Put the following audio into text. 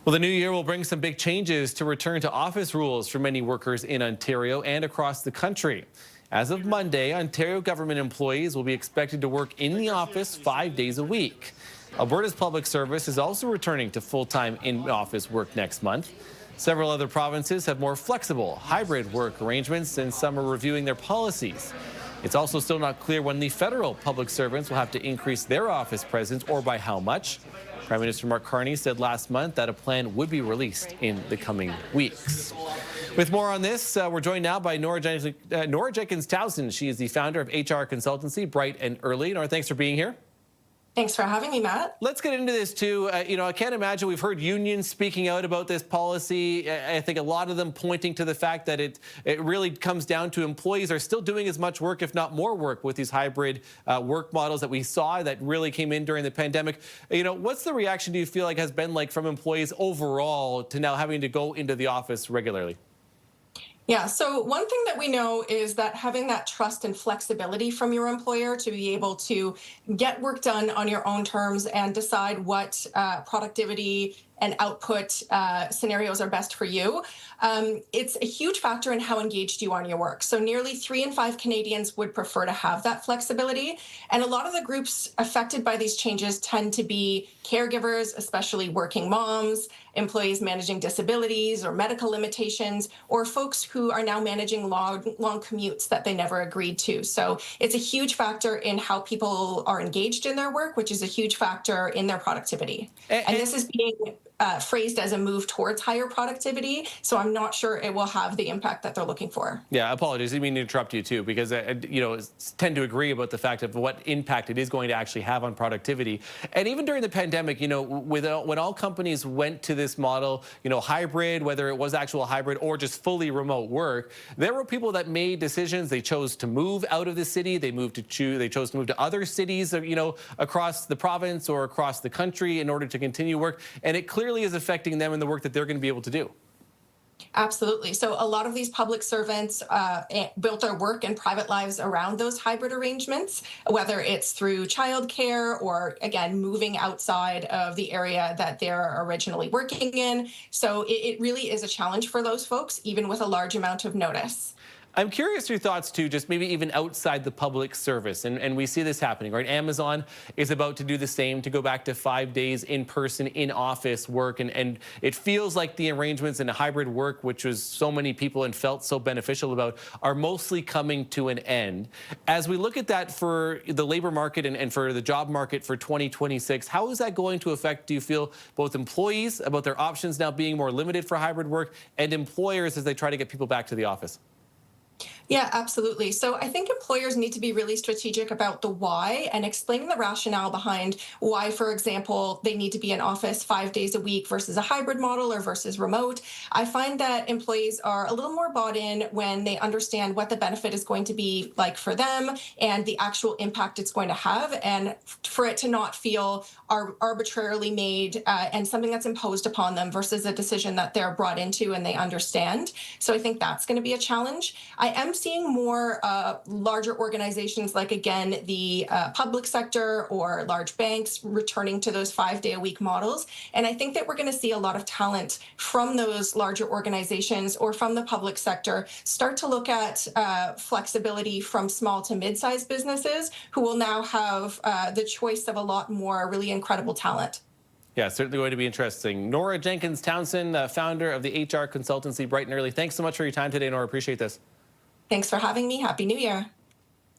Well, the new year will bring some big changes to return to office rules for many workers in Ontario and across the country. As of Monday, Ontario government employees will be expected to work in the office 5 days a week. Alberta's public service is also returning to full-time in-office work next month. Several other provinces have more flexible hybrid work arrangements, and some are reviewing their policies. It's also still not clear when the federal public servants will have to increase their office presence or by how much. Prime Minister Mark Carney said last month that a plan would be released in the coming weeks. With more on this, we're joined now by Nora Jenkins Towson. She is the founder of HR consultancy Bright and Early. Nora, thanks for being here. Thanks for having me, Matt. Let's get into this, too. I can't imagine we've heard unions speaking out about this policy. I think a lot of them pointing to the fact that it really comes down to employees are still doing as much work, if not more work, with these hybrid work models that we saw that really came in during the pandemic. What's the reaction do you feel like has been like from employees overall to now having to go into the office regularly? Yeah, so one thing that we know is that having that trust and flexibility from your employer to be able to get work done on your own terms and decide what productivity and output scenarios are best for you. It's a huge factor in how engaged you are in your work. So nearly 3 in 5 Canadians would prefer to have that flexibility. And a lot of the groups affected by these changes tend to be caregivers, especially working moms, employees managing disabilities or medical limitations, or folks who are now managing long commutes that they never agreed to. So it's a huge factor in how people are engaged in their work, which is a huge factor in their productivity. And this is being phrased as a move towards higher productivity, so I'm not sure it will have the impact that they're looking for. Yeah, apologies. I didn't mean to interrupt you too, because tend to agree about the fact of what impact it is going to actually have on productivity. And even during the pandemic, when all companies went to this model, hybrid, whether it was actual hybrid or just fully remote work, there were people that made decisions. They chose to move out of the city. They chose to move to other cities, across the province or across the country in order to continue work. And it clearly is affecting them and the work that they're going to be able to do. Absolutely. So a lot of these public servants built their work and private lives around those hybrid arrangements, whether it's through childcare or, again, moving outside of the area that they're originally working in. So it really is a challenge for those folks, even with a large amount of notice. I'm curious your thoughts, too, just maybe even outside the public service. And we see this happening, right? Amazon is about to do the same, to go back to 5 days in-person, in-office work. And it feels like the arrangements in hybrid work, which was so many people and felt so beneficial about, are mostly coming to an end. As we look at that for the labor market and for the job market for 2026, how is that going to affect, do you feel, both employees about their options now being more limited for hybrid work and employers as they try to get people back to the office? Yeah, absolutely. So I think employers need to be really strategic about the why and explaining the rationale behind why, for example, they need to be in office 5 days a week versus a hybrid model or versus remote. I find that employees are a little more bought in when they understand what the benefit is going to be like for them and the actual impact it's going to have, and for it to not feel arbitrarily made and something that's imposed upon them versus a decision that they're brought into and they understand. So I think that's going to be a challenge. I am seeing more larger organizations like, again, the public sector or large banks returning to those 5-day-a-week models. And I think that we're going to see a lot of talent from those larger organizations or from the public sector start to look at flexibility from small to mid-sized businesses who will now have the choice of a lot more really incredible talent. Yeah, certainly going to be interesting. Nora Jenkins Towson, founder of the HR consultancy Bright and Early. Thanks so much for your time today, Nora. Appreciate this. Thanks for having me. Happy New Year.